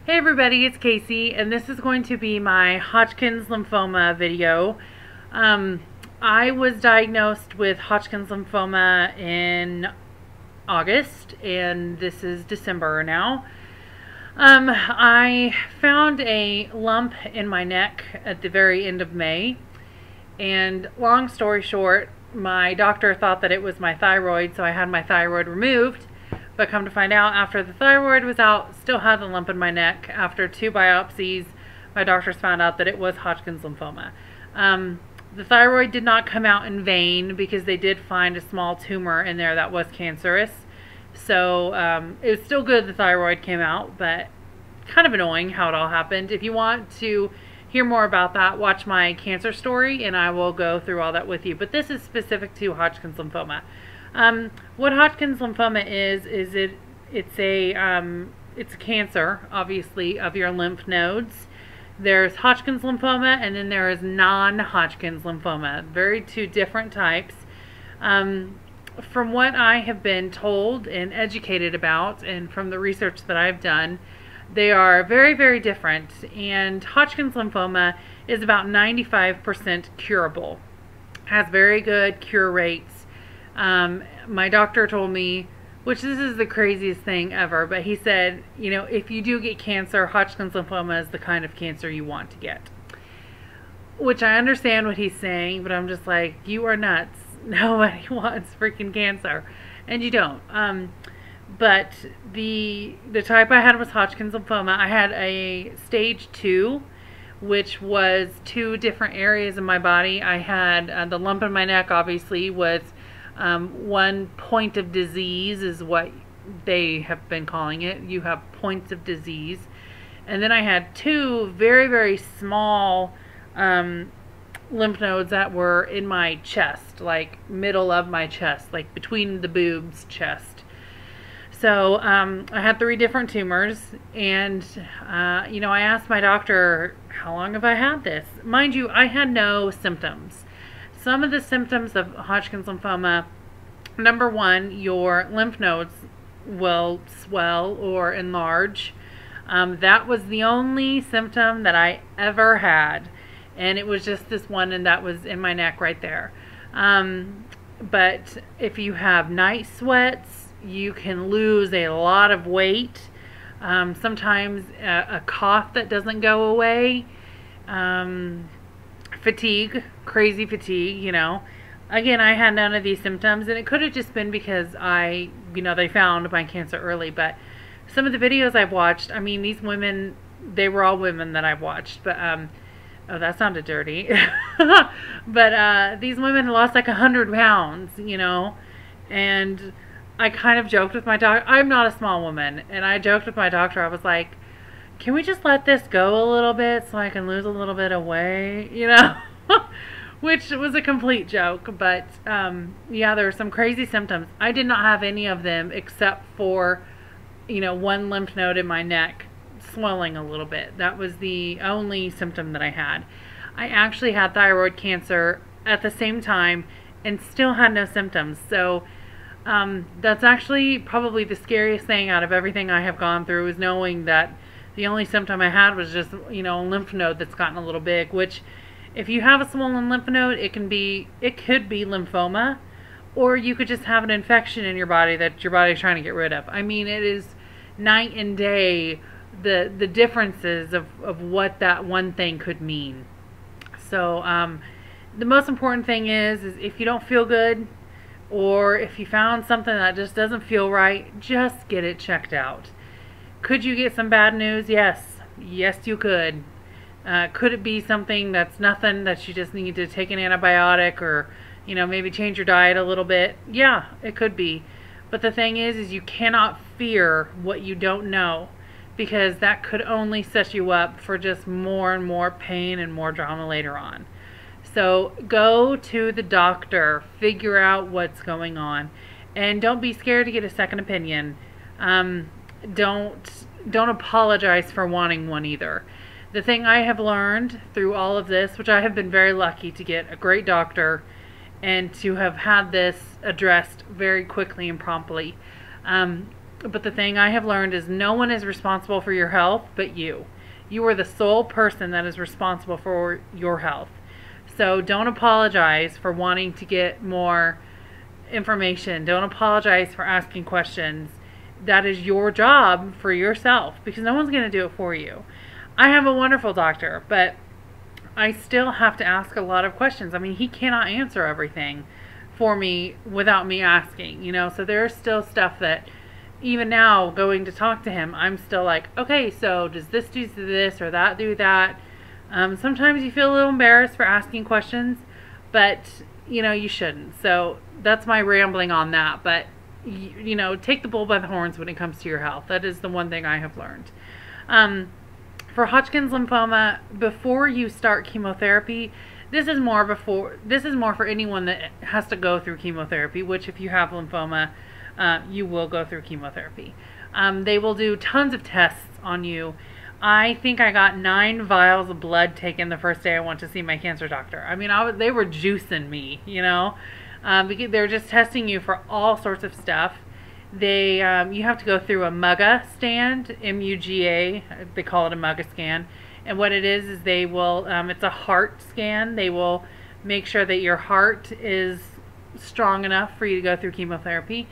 Hey everybody, it's Casey, and this is going to be my Hodgkin's lymphoma video. I was diagnosed with Hodgkin's lymphoma in August, and this is December now. I found a lump in my neck at the very end of May, and long story short, my doctor thought that it was my thyroid, so I had my thyroid removed. But come to find out, after the thyroid was out, still had the lump in my neck. After 2 biopsies, my doctors found out that it was Hodgkin's lymphoma. The thyroid did not come out in vain because they did find a small tumor in there that was cancerous. So it was still good the thyroid came out, but kind of annoying how it all happened. If you want to hear more about that, watch my cancer story and I will go through all that with you. But this is specific to Hodgkin's lymphoma. What Hodgkin's lymphoma is it's a cancer, obviously, of your lymph nodes. There's Hodgkin's lymphoma, and then there is non-Hodgkin's lymphoma. Very two different types. From what I have been told and educated about, and from the research that I've done, they are very, very different. And Hodgkin's lymphoma is about 95% curable. Has very good cure rates. My doctor told me, which this is the craziest thing ever, but he said, you know, if you do get cancer, Hodgkin's lymphoma is the kind of cancer you want to get. Which I understand what he's saying, but I'm just like, you are nuts. Nobody wants freaking cancer. And you don't. But the type I had was Hodgkin's lymphoma. I had a stage 2, which was 2 different areas of my body. I had the lump in my neck, obviously, was one point of disease is what they have been calling it. You have points of disease. And then I had 2 very, very small lymph nodes that were in my chest, like middle of my chest, like between the boobs chest. So I had 3 different tumors, and you know, I asked my doctor, how long have I had this? Mind you, I had no symptoms. Some of the symptoms of Hodgkin's lymphoma, number 1, your lymph nodes will swell or enlarge. That was the only symptom that I ever had, and it was just this one, and that was in my neck right there. But if you have night sweats, you can lose a lot of weight. Sometimes a cough that doesn't go away. Fatigue, crazy fatigue, you know. Again, I had none of these symptoms, and it could have just been because they found my cancer early. But some of the videos I've watched, I mean, these women, they were all women that I've watched, but oh, that sounded dirty. But these women lost like 100 pounds, you know, and I kind of joked with my doctor. I'm not a small woman, and I joked with my doctor. I was like, can we just let this go a little bit so I can lose a little bit of weight, you know? Which was a complete joke, but yeah, there were some crazy symptoms. I did not have any of them except for, you know, 1 lymph node in my neck swelling a little bit. That was the only symptom that I had. I actually had thyroid cancer at the same time and still had no symptoms. So that's actually probably the scariest thing out of everything I have gone through, is knowing that the only symptom I had was just, you know, a lymph node that's gotten a little big, which if you have a swollen lymph node, it could be lymphoma, or you could just have an infection in your body that your body's trying to get rid of. I mean, it is night and day, the differences of what that one thing could mean. So the most important thing is if you don't feel good, or if you found something that just doesn't feel right, just get it checked out. Could you get some bad news? Yes. Yes, you could. Could it be something that's nothing, that you just need to take an antibiotic, or, you know, maybe change your diet a little bit? Yeah, it could be. But the thing is you cannot fear what you don't know, because that could only set you up for just more and more pain and more drama later on. So go to the doctor, figure out what's going on, and don't be scared to get a second opinion. Don't apologize for wanting one either. The thing I have learned through all of this, which I have been very lucky to get a great doctor and to have had this addressed very quickly and promptly, But the thing I have learned is no one is responsible for your health but you. You are the sole person that is responsible for your health. So don't apologize for wanting to get more information. Don't apologize for asking questions. That is your job for yourself, because no one's going to do it for you. I have a wonderful doctor, but I still have to ask a lot of questions. I mean, he cannot answer everything for me without me asking, you know. So there's still stuff that even now going to talk to him, I'm still like, okay, so does this do this or that do that? Sometimes you feel a little embarrassed for asking questions, but you know, you shouldn't. So that's my rambling on that. But you know, take the bull by the horns when it comes to your health. That is the one thing I have learned. For Hodgkin's lymphoma, before you start chemotherapy, this is more for anyone that has to go through chemotherapy, which if you have lymphoma, you will go through chemotherapy. They will do tons of tests on you. I think I got 9 vials of blood taken the first day I went to see my cancer doctor. I mean, they were juicing me, you know. Because they're just testing you for all sorts of stuff. You have to go through a MUGA stand, M-U-G-A. They call it a MUGA scan. And what it is they will, it's a heart scan. They will make sure that your heart is strong enough for you to go through chemotherapy.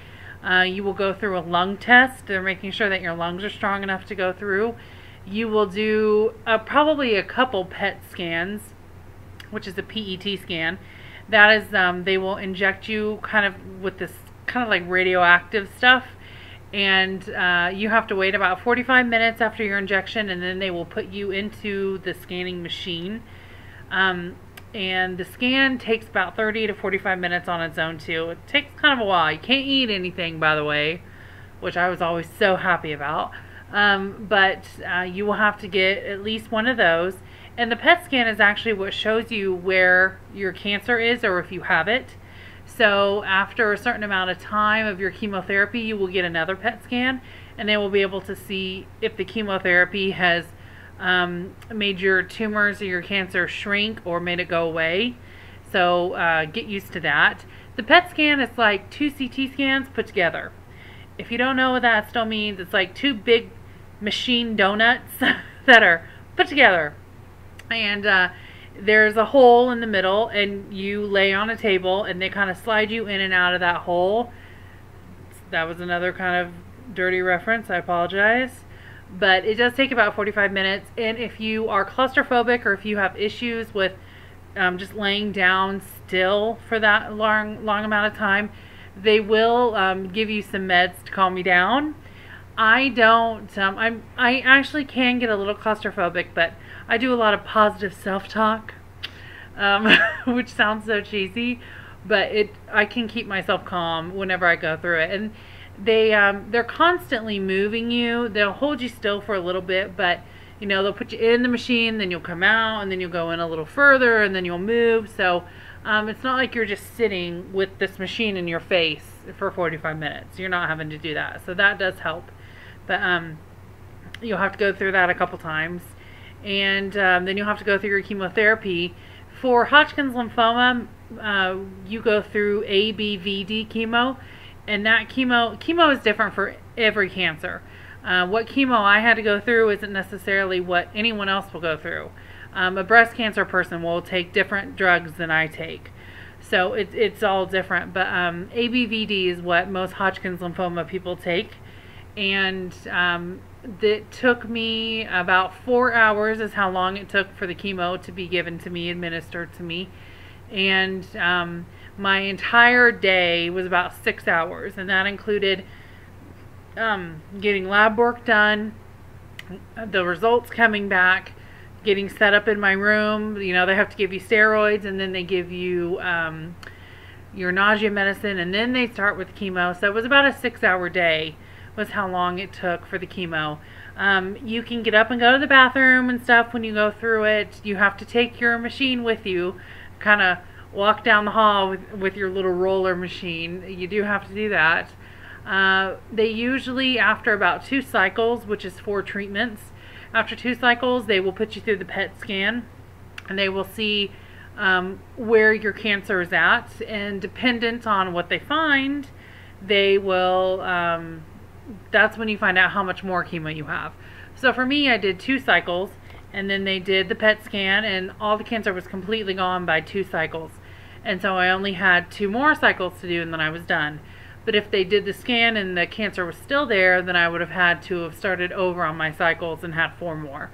You will go through a lung test. They're making sure that your lungs are strong enough to go through. You will do probably a couple PET scans, which is a PET scan. That is, they will inject you kind of with this kind of like radioactive stuff, and you have to wait about 45 minutes after your injection, and then they will put you into the scanning machine. And the scan takes about 30 to 45 minutes on its own too. It takes kind of a while. You can't eat anything, by the way, which I was always so happy about. But you will have to get at least one of those. And the PET scan is actually what shows you where your cancer is or if you have it. So after a certain amount of time of your chemotherapy, you will get another PET scan, and they will be able to see if the chemotherapy has made your tumors or your cancer shrink or made it go away. So get used to that. The PET scan is like 2 CT scans put together. If you don't know what that still means, it's like 2 big machine donuts that are put together. And there's a hole in the middle, and you lay on a table, and they kind of slide you in and out of that hole. That was another kind of dirty reference. I apologize. But it does take about 45 minutes. And if you are claustrophobic or if you have issues with just laying down still for that long amount of time, they will give you some meds to calm you down. I don't, I actually can get a little claustrophobic, but I do a lot of positive self-talk, which sounds so cheesy, but I can keep myself calm whenever I go through it. And they're constantly moving you. They'll hold you still for a little bit, but you know, they'll put you in the machine, then you'll come out, and then you'll go in a little further, and then you'll move. So it's not like you're just sitting with this machine in your face for 45 minutes. You're not having to do that. So that does help. But you'll have to go through that a couple times. And then you'll have to go through your chemotherapy. For Hodgkin's lymphoma, you go through ABVD chemo. And that chemo is different for every cancer. What chemo I had to go through isn't necessarily what anyone else will go through. A breast cancer person will take different drugs than I take. So it's all different. But ABVD is what most Hodgkin's lymphoma people take. And it took me about 4 hours is how long it took for the chemo to be given to me, administered to me. And my entire day was about 6 hours. And that included getting lab work done, the results coming back, getting set up in my room. You know, they have to give you steroids, and then they give you your nausea medicine, and then they start with chemo. So it was about a 6-hour day was how long it took for the chemo. You can get up and go to the bathroom and stuff when you go through it. You have to take your machine with you, kind of walk down the hall with your little roller machine. You do have to do that. They usually, after about 2 cycles, which is 4 treatments, after 2 cycles, they will put you through the PET scan, and they will see where your cancer is at, and dependent on what they find, they will that's when you find out how much more chemo you have. So for me, I did 2 cycles, and then they did the PET scan, and all the cancer was completely gone by 2 cycles. And so I only had 2 more cycles to do, and then I was done. But if they did the scan and the cancer was still there, then I would have had to have started over on my cycles and had 4 more.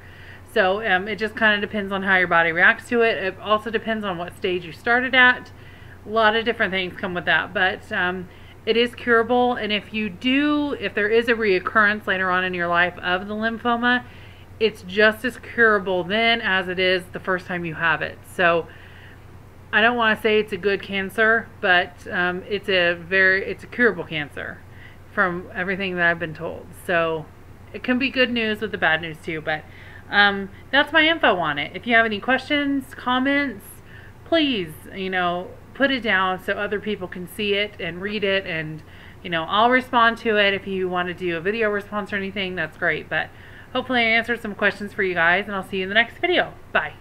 So it just kind of depends on how your body reacts to it. It also depends on what stage you started at. A lot of different things come with that, but it is curable. And if there is a reoccurrence later on in your life of the lymphoma, it's just as curable then as it is the first time you have it. So I don't want to say it's a good cancer, but it's a curable cancer from everything that I've been told. So it can be good news with the bad news too, but that's my info on it. If you have any questions, comments, please, put it down so other people can see it and read it, and I'll respond to it. If you want to do a video response or anything, that's great. But hopefully I answered some questions for you guys, and I'll see you in the next video. Bye.